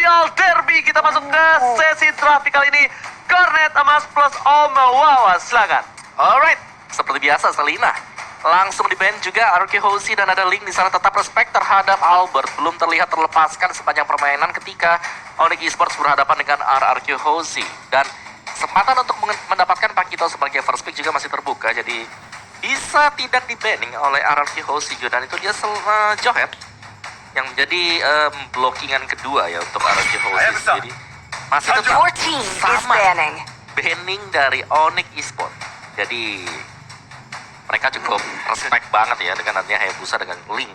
Royal Derby. Kita masuk ke sesi terakhir kali ini. Garnet Emas plus Omawawa, silakan. Alright, seperti biasa Selina langsung di-ban juga RRQ Hoshi dan ada Link di sana tetap respect terhadap Albert. Belum terlihat terlepaskan sepanjang permainan ketika Onyx Esports berhadapan dengan RRQ Hoshi. Dan kesempatan untuk mendapatkan Pakito sebagai first pick juga masih terbuka. Jadi bisa tidak di-banning oleh RRQ Hoshi juga. Dan itu dia Johet yang menjadi blockingan kedua ya untuk RRQ Hoshi. Jadi masih tetap sama banning dari Onyx Esports. Jadi mereka cukup respect banget ya dengan adanya Hayabusa dengan Link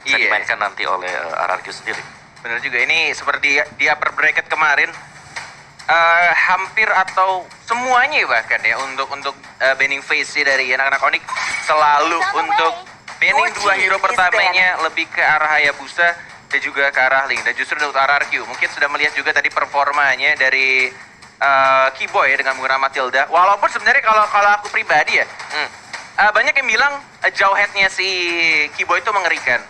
bisa dimainkan nanti oleh RRQ sendiri. Benar juga, ini seperti di upper bracket kemarin hampir atau semuanya bahkan ya untuk banning phase dari anak-anak Onyx selalu untuk banning dua hero pertamanya lebih ke arah Hayabusa dan juga ke arah Link. Dan justru untuk RRQ mungkin sudah melihat juga tadi performanya dari Keyboy dengan menggunakan Matilda. Walaupun sebenarnya kalau aku pribadi ya banyak yang bilang jauheadnya si Keyboy itu mengerikan.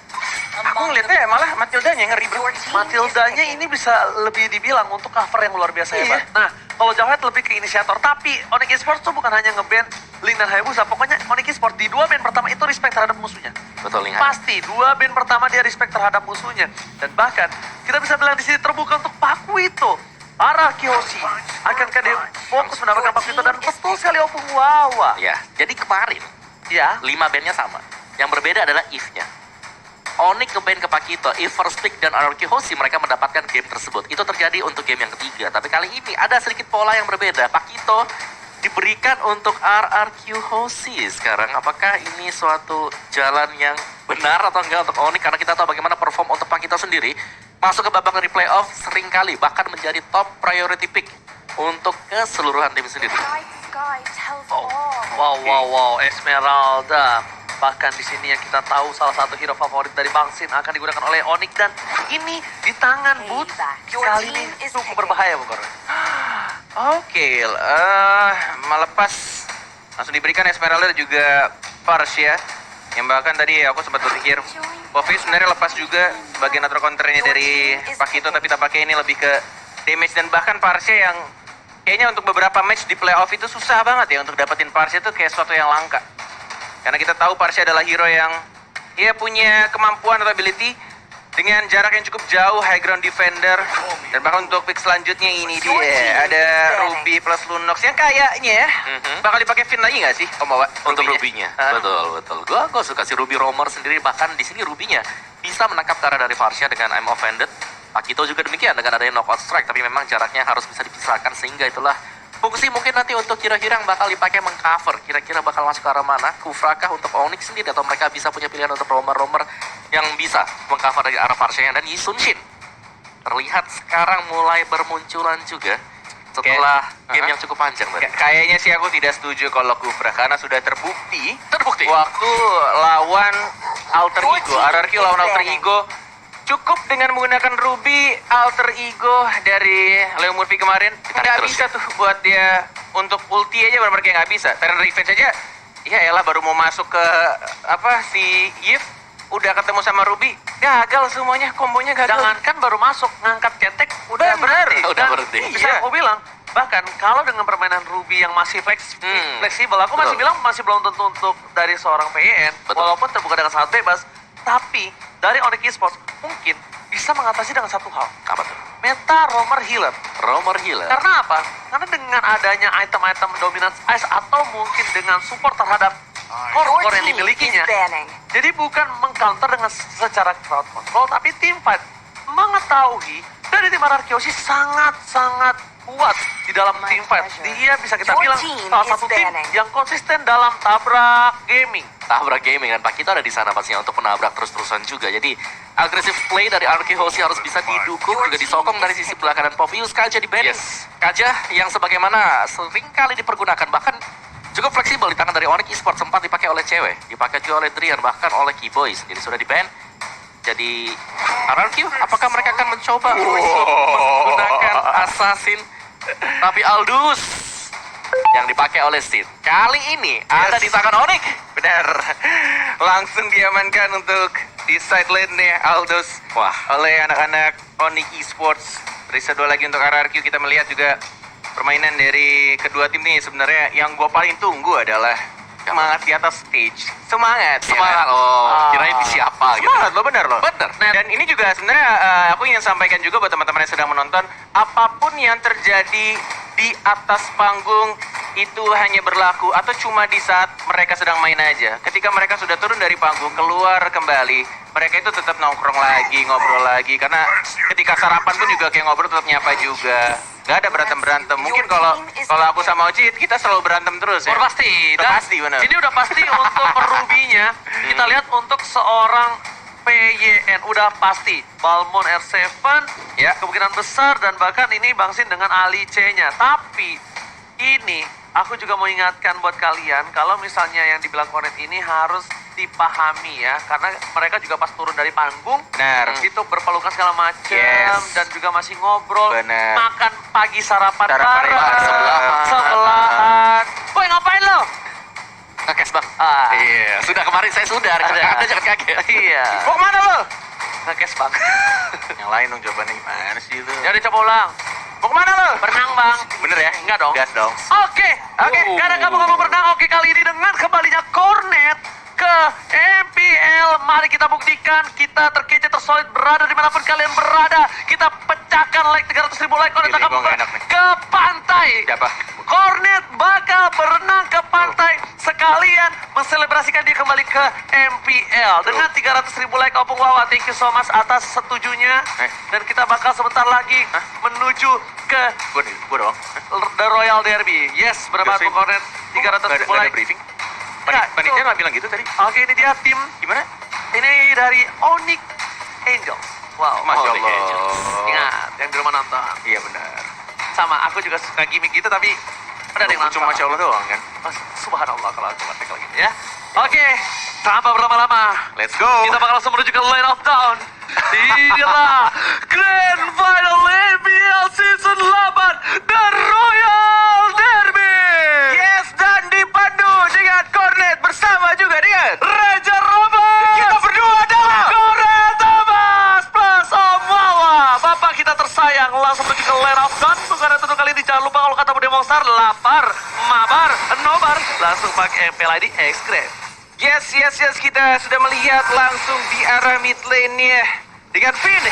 Aku ngeliatnya malah Matildanya yang ngeri bro. Matildanya ini bisa lebih dibilang untuk cover yang luar biasa hebat. Nah, kalau Jauhead lebih ke inisiator. Tapi Onyx Esports tuh bukan hanya nge-ban Link dan Hayabusa. Pokoknya Onyx Esports di dua ban pertama itu respect terhadap musuhnya. Betul, Link. Pasti, dua ban pertama dia respect terhadap musuhnya. Dan bahkan, kita bisa bilang di sini terbuka untuk Pakuito. RRQ Hoshi akankah dia fokus mendapatkan Pakuito dan betul sekali Opung Wawa. Ya, jadi kemarin Ya, 5 bandnya sama. Yang berbeda adalah if-nya. Onyx nge-ban ke Pakito, if first pick dan RRQ Hoshi mereka mendapatkan game tersebut. Itu terjadi untuk game yang ketiga. Tapi kali ini ada sedikit pola yang berbeda. Pakito diberikan untuk RRQ Hoshi sekarang. Apakah ini suatu jalan yang benar atau enggak untuk Onyx? Karena kita tahu bagaimana perform untuk Pakito sendiri. Masuk ke babak dari playoff seringkali bahkan menjadi top priority pick untuk keseluruhan tim sendiri. Wow, Esmeralda. Bahkan di sini yang kita tahu salah satu hero favorit dari Bang Sin akan digunakan oleh Onyx dan ini di tangan Boot kali ini cukup berbahaya Bang. Oke, melepas langsung diberikan Esmeralda dan juga Parsia. Yang bahkan tadi aku sempat berpikir Poppy sebenarnya lepas juga bagian atau counternya dari Pakito, tapi tampaknya ini lebih ke damage. Dan bahkan Parsia yang kayaknya untuk beberapa match di playoff itu susah banget ya untuk dapetin Parsia itu kayak sesuatu yang langka. Karena kita tahu Parsia adalah hero yang dia punya kemampuan atau ability dengan jarak yang cukup jauh, high ground defender. Dan bahkan untuk pick selanjutnya ini dia ada Ruby plus Lunox yang kayaknya bakal dipakai Finn lagi nggak sih Om Bawa? Untuk Ruby-nya. Betul. Gua suka si Ruby Roamer sendiri, bahkan di sini Ruby-nya bisa menangkap cara dari Parsia dengan I'm Offended. Pakito juga demikian dengan adanya knockout strike, tapi memang jaraknya harus bisa dipisahkan sehingga itulah fungsi mungkin nanti untuk kira-kira yang bakal dipakai mengcover, kira-kira bakal masuk ke arah mana? Kufrakah untuk Onyx sendiri atau mereka bisa punya pilihan untuk roamer yang bisa mengcover dari arah Parsia dan Yisunshin. Terlihat sekarang mulai bermunculan juga setelah game yang cukup panjang. Kayaknya sih aku tidak setuju kalau Kufra karena sudah terbukti waktu lawan Alter Ego, RRQ lawan Alter Ego cukup dengan menggunakan Ruby Alter Ego dari Leo Murphy kemarin. Nggak bisa tuh buat dia untuk ulti aja benar-benar kayak nggak bisa. Terus revenge aja, ya elah baru mau masuk ke si Yif udah ketemu sama Ruby, gagal semuanya, kombonya gagal. Jangankan baru masuk, ngangkat ketek udah berhenti. Udah berhenti. Bisa aku bilang, bahkan kalau dengan permainan Ruby yang masih fleksibel, aku masih bilang masih belum tentu untuk dari seorang PEN, walaupun terbuka dengan sangat bebas, tapi dari Onyx Esports mungkin bisa mengatasi dengan satu hal. Apa tuh? Meta roamer healer. Karena apa? Karena dengan adanya item-item dominance ice atau mungkin dengan support terhadap core yang dimilikinya. Jadi bukan mengcounter dengan secara crowd control, tapi team fight. Mengetahui dari tim RRQ Hoshi sangat-sangat kuat di dalam team fight. Dia bisa kita bilang salah satu tim yang konsisten dalam tabrak gaming. Dan Pakito ada di sana pastinya untuk menabrak terus-terusan juga. Jadi agresif play dari RRQ Hoshi harus bisa didukung juga disokong dari sisi belakang dan Povius Kaja di ban. Kaja yang sebagaimana sering kali dipergunakan bahkan cukup fleksibel di tangan dari Onyx Esports, sempat dipakai oleh cewek, dipakai juga oleh Drian, bahkan oleh Keyboy sendiri sudah di ban. Jadi RRQ apakah mereka akan mencoba menggunakan Assassin? Tapi Aldous yang dipakai oleh Sid kali ini ada di tangan Onyx. Benar, langsung diamankan untuk di side lane-nya Aldous. Wah. Oleh anak-anak Onyx Esports. Berisa 2 lagi untuk RRQ. Kita melihat juga permainan dari kedua tim nih. Sebenarnya yang gue paling tunggu adalah semangat di atas stage. Semangat. ya Semangat. kan? Oh, kirain di siapa gitu. Semangat lo, bener lo. Bener. Dan ini juga sebenarnya aku ingin sampaikan juga buat teman-teman yang sedang menonton, apapun yang terjadi di atas panggung itu hanya berlaku atau cuma di saat mereka sedang main aja. Ketika mereka sudah turun dari panggung, keluar kembali, mereka itu tetap nongkrong lagi, ngobrol lagi. Karena ketika sarapan pun juga kayak ngobrol, tetap nyapa juga. Gak ada berantem-berantem. Mungkin kalau aku sama Ojit, kita selalu berantem terus ya. Udah pasti. Udah Dan pasti, bener. Ini udah pasti untuk Ruby-nya. Kita lihat untuk seorang PYN udah pasti Balmon R7 Ya. kemungkinan besar, dan bahkan ini Bang Sin dengan Ali C-nya. Tapi ini aku juga mau ingatkan buat kalian kalau misalnya yang dibilang Cornet ini harus dipahami ya, karena mereka juga pas turun dari panggung Benar. itu berpelukan segala macam Yes. dan juga masih ngobrol, Benar. makan pagi sarapan Sarapan bareng, sebelahan. sebelahan. Boy ngapain lo? Ngekes bang. Ah. Iya, sudah kemarin saya sudah. Anda jangan kaget. Iya. Mau kemana lo? Ngekes bang. Yang lain dong jawabannya gimana sih itu? Jadi coba ulang. Mau kemana lo? Berenang bang. Bener ya? Enggak dong. Gas dong. Oke, karena kamu ngomong berenang, oke, kali ini dengan kembalinya Cornet ke MPL, mari kita buktikan kita terkece, tersolid, berada dimanapun kalian berada. Kita pecahkan like 300.000 like, Cornet Pilih, akan gua nggak enak nih. ke pantai. Siapa? Cornet bakal berenang ke pantai sekalian menselebrasikan dia kembali ke MPL dengan 300.000 like. Opung Wawa, thank you so much atas setujunya. Dan kita bakal sebentar lagi menuju ke Gue dong. The Royal Derby. Yes, berapa Udah sih. Cornet? 300.000 Nggak ada like. briefing? Nggak, Panitia itu. nggak bilang gitu tadi? Oke, ini dia tim. Gimana? Ini dari Onyx Angels. Wow, Masya Onyx Allah. Angels. Ingat, yang di rumah nonton. Iya benar. Sama, aku juga suka gimmick gitu, tapi ada yang nonton. Cuma Masya Allah doang kan? Oh, subhanallah kalau aku ngerti kalau gitu ya. Oke, tanpa berlama-lama, Let's go! kita bakal langsung menuju ke Line of Down. Inilah Grand Final ABL Season 8 The Royal Derby. Yes, dan dipandu dengan Cornet bersama juga dengan Raja Robert. kita berdua adalah Cornet Thomas plus Om Wawa. Bapak kita tersayang, langsung menuju ke Line of Down. Bukan tentu kali ini, jangan lupa kalau kata Bude Monster, lapar, mabar, nobar, langsung pakai MPL ID X-Grade. Yes, kita sudah melihat langsung di arah mid lane-nya dengan Finn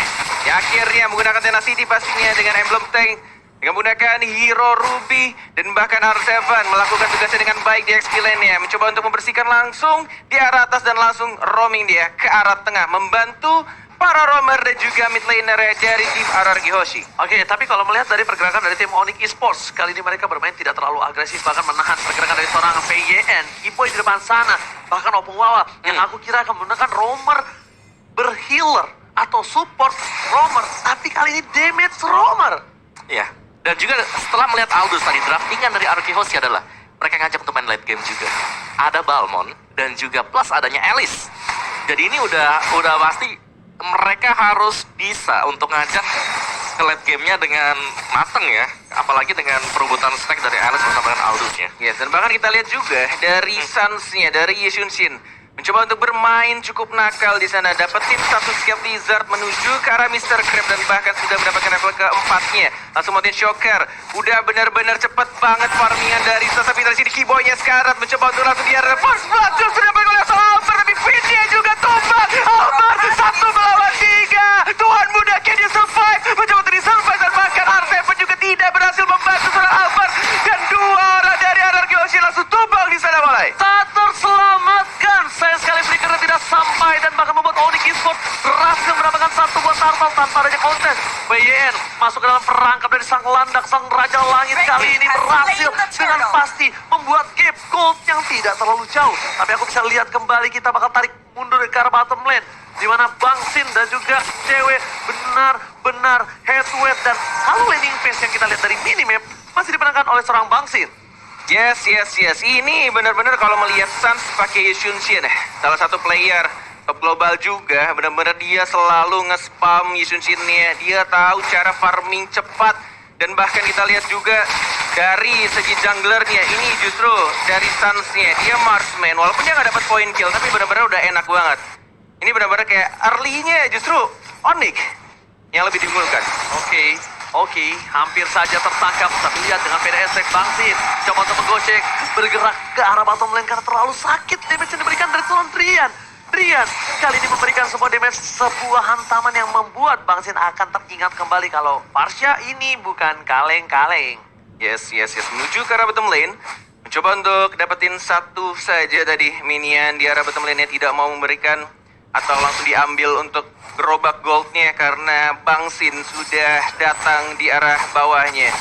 yang akhirnya menggunakan tenacity pastinya dengan emblem tank, dengan menggunakan hero Ruby dan bahkan R7 melakukan tugasnya dengan baik di XP lane-nya, mencoba untuk membersihkan langsung di arah atas dan langsung roaming dia ke arah tengah, membantu para roamer dan juga mid laner dari tim RRQ Hoshi. Oke, tapi kalau melihat dari pergerakan dari tim Onyx Esports, kali ini mereka bermain tidak terlalu agresif, bahkan menahan pergerakan dari seorang PYN, Iboy di depan sana, bahkan Opung Wawa, yang aku kira akan menggunakan roamer berhealer atau support roamer, tapi kali ini damage roamer. Iya. Dan juga setelah melihat Aldous tadi, draftingan dari RRQ Hoshi adalah mereka ngajak untuk main late game juga. Ada Balmon dan juga plus adanya Alice. Jadi ini udah pasti mereka harus bisa untuk ngajak ke late game-nya dengan mateng ya. Apalagi dengan perebutan stack dari Alice bersama dengan Aldous-nya. Yes, dan bahkan kita lihat juga dari Suns-nya, dari Yeshun Shin mencoba untuk bermain cukup nakal di sana, dapetin satu skill Blizzard menuju ke arah Mr. Crab dan bahkan sudah mendapatkan level keempatnya. Langsung mountain shocker, udah benar-benar cepet banget farmingan dari tapi dari sini Keyboy-nya sekarat mencoba untuk langsung di arah first blood sudah diambil oleh Albert, tapi Finn-nya juga tumbang. Albert 1 melawan 3. Tuhan muda, can you survive? Mencoba untuk di-survive dan bahkan R7 juga tidak berhasil membantu seorang Albert, dan 2 orang dari RRQ Hoshi langsung tumbang di sana mulai. Tak terselamatkan, sayang sekali flickernya tidak sampai dan bahkan membuat Onyx Esports berhasil mendapatkan satu buah turtle tanpa adanya kontes. PYN masuk ke dalam perangkap dari sang landak, sang raja langit, kali ini berhasil dengan pasti membuat gap gold yang tidak terlalu jauh. Tapi aku bisa lihat kembali, kita bakal tarik mundur ke arah bottom lane, di mana Bang Sin dan juga cewek benar-benar head to head, dan halo landing phase yang kita lihat dari minimap masih dimenangkan oleh seorang Bang Sin. Yes. Ini benar-benar kalau melihat Suns pakai Yeshun Shin, salah satu player top global juga, benar-benar dia selalu nge-spam Yeshun Shin-nya. Dia tahu cara farming cepat, dan bahkan kita lihat juga dari segi junglernya ini justru dari Suns-nya dia marksman, walaupun dia nggak dapat point kill, tapi benar-benar udah enak banget. ini benar-benar kayak early-nya justru Onyx yang lebih diunggulkan. Oke, hampir saja tertangkap. Tapi lihat dengan PDS Rek Bangsin. Coba untuk menggocek, bergerak ke arah bottom lane karena terlalu sakit. Damage yang diberikan dari seorang Drian. Drian kali ini memberikan sebuah damage, sebuah hantaman yang membuat Bangsin akan teringat kembali kalau Parsha ini bukan kaleng-kaleng. Yes. Menuju ke arah bottom lane. Mencoba untuk dapetin satu saja tadi. Minion di arah bottom lane-nya tidak mau memberikan atau langsung diambil untuk gerobak goldnya karena Bangsin sudah datang di arah bawahnya.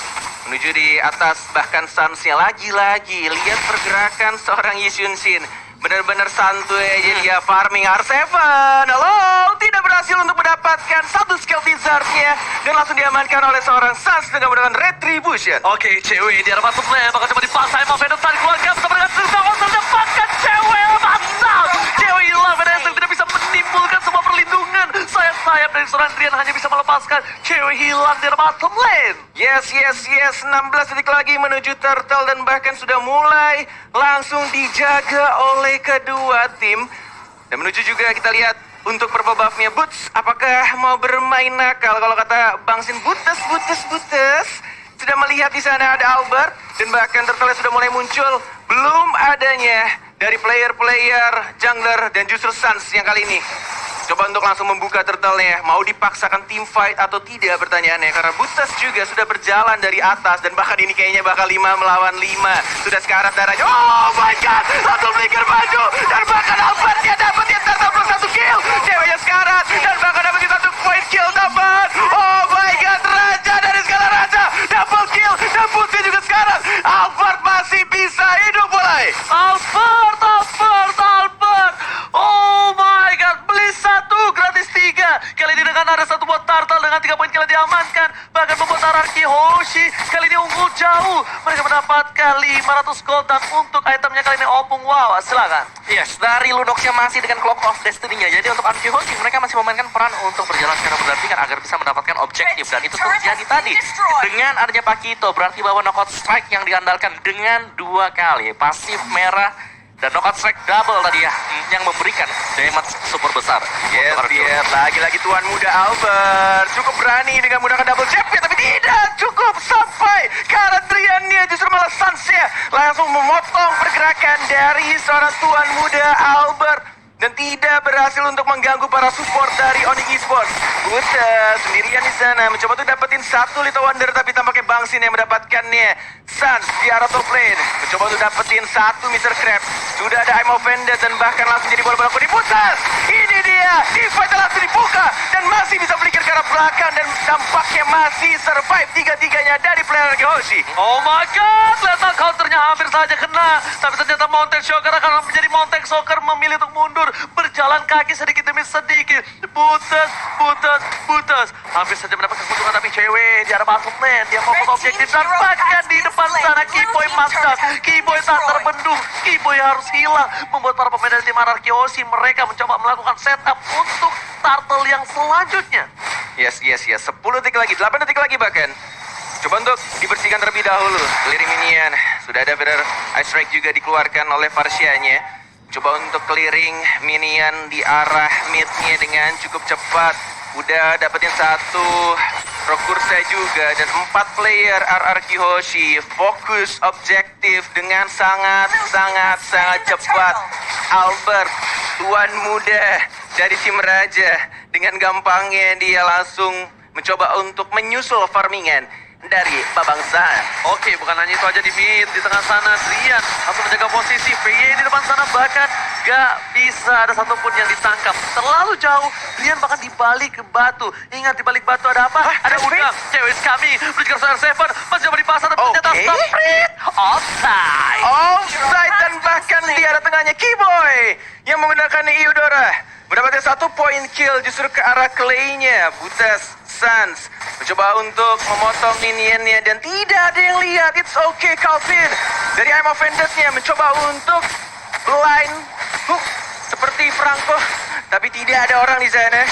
Menuju di atas, bahkan Suns-nya lagi-lagi. Lihat pergerakan seorang Yi Sun-shin. Benar-benar santuy aja dia farming R7. Halo, tidak berhasil untuk mendapatkan satu skill wizard-nya. Dan langsung diamankan oleh seorang Suns dengan mendapatkan retribution. Oke, cewek di arah bottom lane. Bakal coba dipaksa Emma Venom tarik keluarga. Bersama dengan Tristan Watson dapatkan cewek. Mantap! Cewek hilang. PDS tidak bisa menimbulkan semua perlindungan. Sayap-sayap dari seorang Drian hanya bisa melepaskan cewek hilang di arah bottom lane. Yes. 16 detik lagi menuju turtle dan bahkan sudah mulai langsung dijaga oleh kedua tim. Dan menuju juga kita lihat untuk purple buff-nya Boots. Apakah mau bermain nakal? Kalau kata Bangsin, Butes. Sudah melihat di sana ada Albert dan bahkan turtle sudah mulai muncul. Belum adanya dari player-player jungler dan justru Suns yang kali ini coba untuk langsung membuka turtle-nya. Mau dipaksakan team fight atau tidak pertanyaannya. Karena Butas juga sudah berjalan dari atas. Dan bahkan ini kayaknya bakal 5 melawan 5. Sudah sekarat darahnya. Oh my god. Langsung flicker maju. Dan bahkan Albertnya dapat yang turtle plus 1 kill. Ceweknya sekarat. Dan bahkan dapat 1 point kill dapat. Oh my god. Raja dari skala raja. Double kill. Dan putih juga sekarat. Albert masih bisa hidup mulai. Albert. Oh my god, beli 1 gratis 3. Kali ini dengan ada 1 buat turtle dengan 3 poin kill diamankan. Bahkan membuat Araki Hoshi kali ini unggul jauh. Mereka mendapatkan 500 gold dan untuk itemnya kali ini opung. Wow, silakan. Yes, dari Lunox yang masih dengan Clock of Destiny-nya. Jadi untuk Araki Hoshi mereka masih memainkan peran untuk berjalan secara berdampingan agar bisa mendapatkan objektif. Dan itu terjadi tadi. Dengan adanya Pakito berarti bahwa knockout strike yang diandalkan dengan 2 kali. Pasif merah dan knockout strike double tadi ya, yang memberikan damage super besar. Yes, lagi-lagi tuan muda Albert cukup berani dengan menggunakan double jab tapi tidak cukup sampai karena Drian-nya justru malah Suns-nya langsung memotong pergerakan dari seorang tuan muda Albert dan tidak berhasil untuk mengganggu para support dari Onyx Esports. Buta sendirian di sana mencoba untuk dapetin 1 Little Wonder tapi tampaknya Bangsin yang mendapatkannya. Suns di arah top lane mencoba untuk dapetin 1 Mr. Krabs. Sudah ada I'm Offended dan bahkan langsung jadi bola-bola diputar. Ini dia, fight langsung dibuka dan masih bisa flicker ke arah belakang dan tampaknya masih survive 3-3-nya dari player Hoshi. Oh my god, lethal counternya hampir saja kena. Tapi ternyata Mountain Shocker karena menjadi Mountain Shocker memilih untuk mundur. Berjalan kaki sedikit demi sedikit. Butas. Hampir saja mendapatkan keuntungan tapi cewek di arah bottom lane. Dia fokus objektif dan bahkan di depan sana Keyboy Master. Keyboy tak terbendung. Keyboy harus hilang. Membuat para pemain dari tim Araki Hoshi mereka mencoba melakukan setup untuk turtle yang selanjutnya. Yes. 10 detik lagi, 8 detik lagi bahkan. Coba untuk dibersihkan terlebih dahulu. Clearing minion. Sudah ada Feather Ice Strike juga dikeluarkan oleh Parsha-nya. Coba untuk clearing minion di arah mid-nya dengan cukup cepat. Udah dapetin 1 Rokursa juga dan 4 player RRQ Hoshi fokus objektif dengan sangat cepat. Albert, tuan muda dari tim Raja, dengan gampangnya dia langsung mencoba untuk menyusul farmingan dari Babangsan. Oke, bukan hanya itu aja di mid, di tengah sana Drian langsung menjaga posisi. PY di depan sana bahkan gak bisa ada satupun yang ditangkap. Terlalu jauh, Drian bahkan dibalik ke batu. Ingat, dibalik batu ada apa? Ada udang. Cewek kami, berikan Star 7, masih coba dipasang tapi ternyata Sprit. Offside dan bahkan di arah tengahnya Keyboy yang menggunakan Eudora. Mendapatkan 1 point kill justru ke arah Clay-nya. Butas Suns mencoba untuk memotong minionnya dan tidak ada yang lihat. It's okay Calvin dari I'm Offended-nya mencoba untuk blind hook seperti Franco tapi tidak ada orang di sana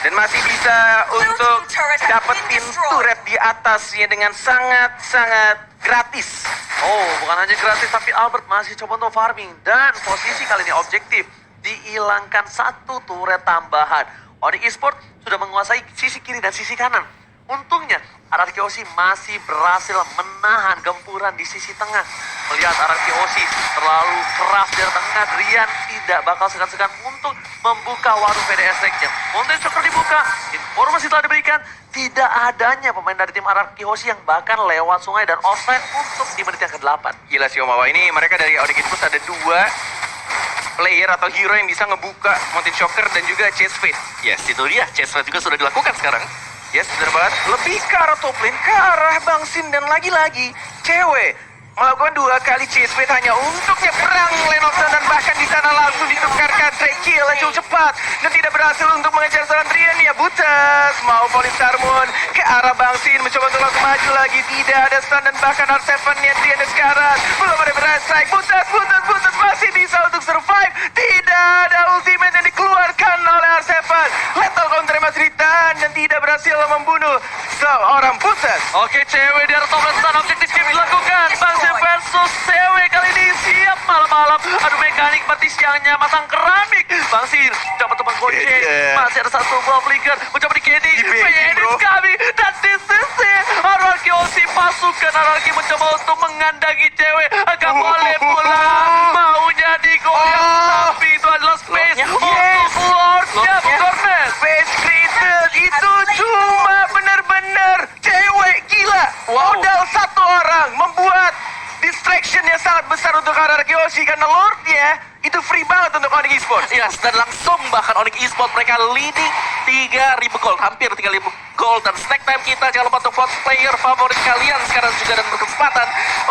dan masih bisa untuk dapetin turret di atasnya dengan sangat gratis. Oh, bukan hanya gratis tapi Albert masih coba untuk farming dan posisi kali ini objektif. dihilangkan satu turret tambahan. Onyx Esports sudah menguasai sisi kiri dan sisi kanan. Untungnya, RRQ Osi masih berhasil menahan gempuran di sisi tengah. Melihat RRQ Osi terlalu keras di tengah, Drian tidak bakal segan-segan untuk membuka warung PDS Rage-nya. Untuk Joker dibuka, informasi telah diberikan, tidak adanya pemain dari tim RRQ Osi yang bahkan lewat sungai dan offside untuk di menit yang ke-8. Gila sih Omawa, ini mereka dari Onyx Esports ada 2 player atau hero yang bisa ngebuka Mountain Shocker dan juga Chase Fate. Yes, itu dia. Chase Fate juga sudah dilakukan sekarang. Yes, bener banget. Lebih ke arah top lane, ke arah Bang Sin, dan lagi-lagi cewek melakukan 2 kali chase fate hanya untuk nyebrang lane of Sun, dan bahkan di sana langsung ditukarkan track kill yang cukup cepat dan tidak berhasil untuk mengejar seorang Drian. Ya Butas mau Police Harmon ke arah Bang Sin, mencoba untuk langsung maju lagi, tidak ada stun dan bahkan R7 nya Drian dan sekarang belum ada berhasil strike. Butas masih bisa untuk survive, tidak ada ultimate yang dikeluarkan oleh R7. Lethal counter masih ditahan dan tidak berhasil membunuh seorang Butas. Oke, cewek di atas top lane stun objektif game dilakukan. Bangsin versus cewek kali ini siap malam-malam. Aduh, mekanik mati siangnya masang keramik. Bangsir dapat teman goceng. Masih ada satu buah flicker. Mencoba di KD. PNS kami. Dan di sisi RRQ Osi pasukan RRQ mencoba untuk mengandangi cewek. Agak boleh pulang. Maunya digoyang. Tapi itu adalah space untuk Lordnya Gornet. Space created itu cuma benar-benar cewek gila. Modal 1 orang membuat distraction yang sangat besar untuk RRQ Osi karena Lordnya itu free banget untuk Onyx Esports. Yes, dan langsung bahkan Onyx Esports mereka leading 3.000 gold, hampir 3.000 gold. Dan snack time kita jangan lupa untuk vote player favorit kalian sekarang juga dan berkesempatan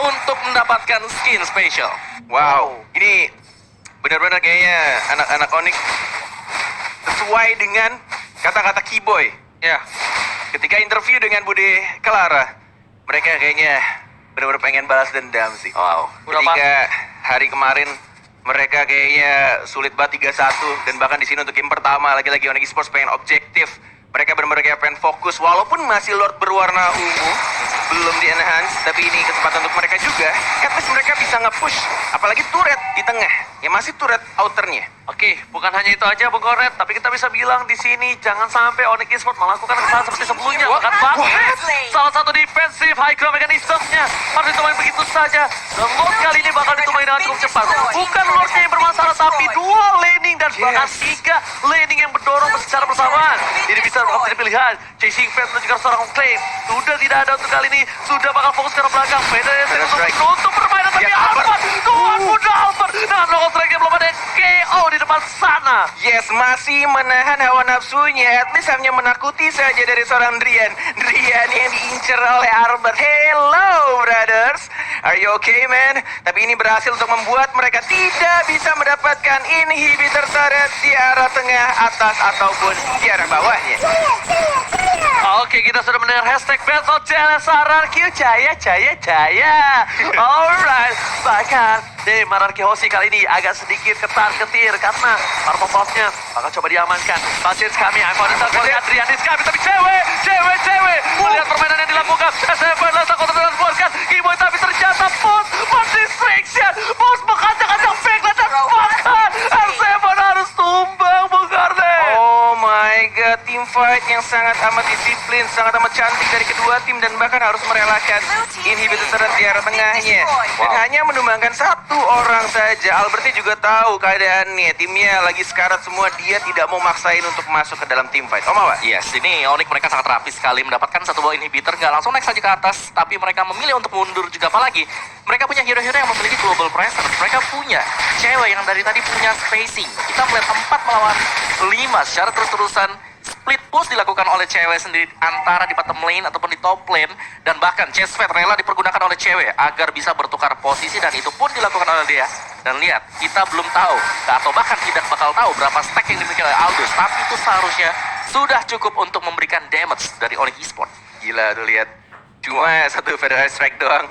untuk mendapatkan skin special. Wow, ini benar-benar kayaknya anak-anak Onyx sesuai dengan kata-kata Keyboy. Ya, ketika interview dengan Bude Clara, mereka kayaknya benar-benar pengen balas dendam sih. Wow. Ketika hari kemarin mereka kayaknya sulit banget 3-1 dan bahkan di sini untuk game pertama lagi-lagi Onyx Esports pengen objektif. Mereka benar-benar kayak pengen fokus walaupun masih Lord berwarna ungu belum di enhance, tapi ini kesempatan untuk mereka juga. At least mereka bisa nge-push apalagi turret di tengah. Ya masih turret outernya. Oke, bukan hanya itu aja Bung Gornet, tapi kita bisa bilang di sini jangan sampai Onyx Esports melakukan kesalahan seperti sebelumnya. Bahkan salah satu defensive high ground mechanism-nya harus ditumain begitu saja. Dan Lord kali ini bakal ditumain dengan cukup cepat. Bukan Lordnya yang bermasalah, tapi 2 laning dan bahkan 3 laning yang berdorong secara bersamaan. Ini bisa menjadi pilihan. Chasing Fate dan juga seorang claim sudah tidak ada untuk kali ini. Sudah bakal fokus ke arah belakang. PDS untuk permainan, tapi Albert, Tuhan muda Albert dengan logo strike-nya belum ada yang KO di depan sana. Yes, masih menahan hawa nafsunya. At least hanya menakuti saja dari seorang Drian. Drian yang diincar oleh Albert. Hello, brothers. Are you okay, man? Tapi ini berhasil untuk membuat mereka tidak bisa mendapatkan inhibitor turret di arah tengah, atas, ataupun di arah bawahnya. Oke, kita sudah mendengar hashtag Battle Challenge RRQ Jaya. Alright, bahkan tim RRQ Osi kali ini agak sedikit ketar-ketir karena para pembalapnya bakal coba diamankan. Basis kami, aku ada takut Adrianis kami, tapi cewek. Melihat permainan yang dilakukan, SF adalah takut transportkan. Keyboy tapi ternyata Bos distraction. Bos mengacak-acak backline dan bahkan SF harus tumbang, Bung Garnet. Oh my god, team fight yang sangat amat disiplin, sangat amat cantik dari kedua tim dan bahkan harus merelakan inhibitor turret di arah tengahnya. Dan hanya menumbangkan 1 orang saja. Alberti juga tahu keadaannya, timnya lagi sekarat semua, dia tidak mau maksain untuk masuk ke dalam team fight. Mawa? Yes, ini Onyx mereka sangat rapi sekali mendapatkan 1 buah inhibitor, nggak langsung naik saja ke atas, tapi mereka memilih untuk mundur juga. Apalagi mereka punya hero-hero yang memiliki global presence. Mereka punya cewek yang dari tadi punya spacing. Kita melihat 4 melawan 5 secara terus-terusan. Split push dilakukan oleh cewek sendiri antara di bottom lane ataupun di top lane, dan bahkan Chase Fate rela dipergunakan oleh cewek agar bisa bertukar posisi, dan itu pun dilakukan oleh dia. Dan lihat, kita belum tahu atau bahkan tidak bakal tahu berapa stack yang dimiliki oleh Aldous, tapi itu seharusnya sudah cukup untuk memberikan damage dari Onyx Esports. Gila tuh, lihat. Cuma 1 Federal Strike doang.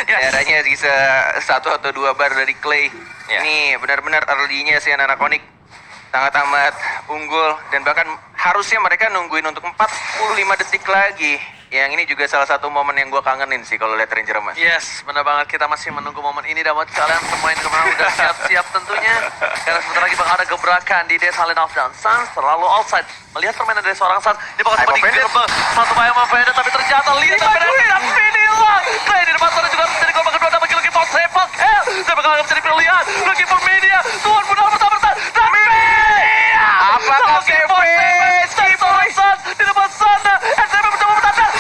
Darahnya bisa 1 atau 2 bar dari Clay. Ini benar-benar early-nya si anak Onyx sangat amat unggul, dan bahkan harusnya mereka nungguin untuk 45 detik lagi Yang ini juga salah satu momen yang gue kangenin sih kalau lihat Ranger Emas. Yes, benar banget. Kita masih menunggu momen ini dan buat kalian semua yang kemana udah siap-siap tentunya. Karena sebentar lagi bakal ada gebrakan di Death Island of dan Suns terlalu outside. Melihat permainan dari seorang Suns, dia bakal sempat digerebek. Satu bayang Mavenda, tapi ternyata lihat Mavenda hilang. Clay di depan sana juga menjadi korban kedua, dan looking for sepak. Dia bakal menjadi pilihan. Looking for media. Tuhan pun dapat bertahan. Dan Apakah Savage? seorang Suns di depan sana. SMP mencoba bertahan.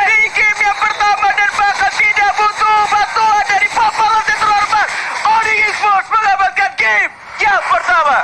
Di game yang pertama dan bahkan tidak butuh bantuan dari paparan yang terhormat, Onyx Esports mengamankan game yang pertama.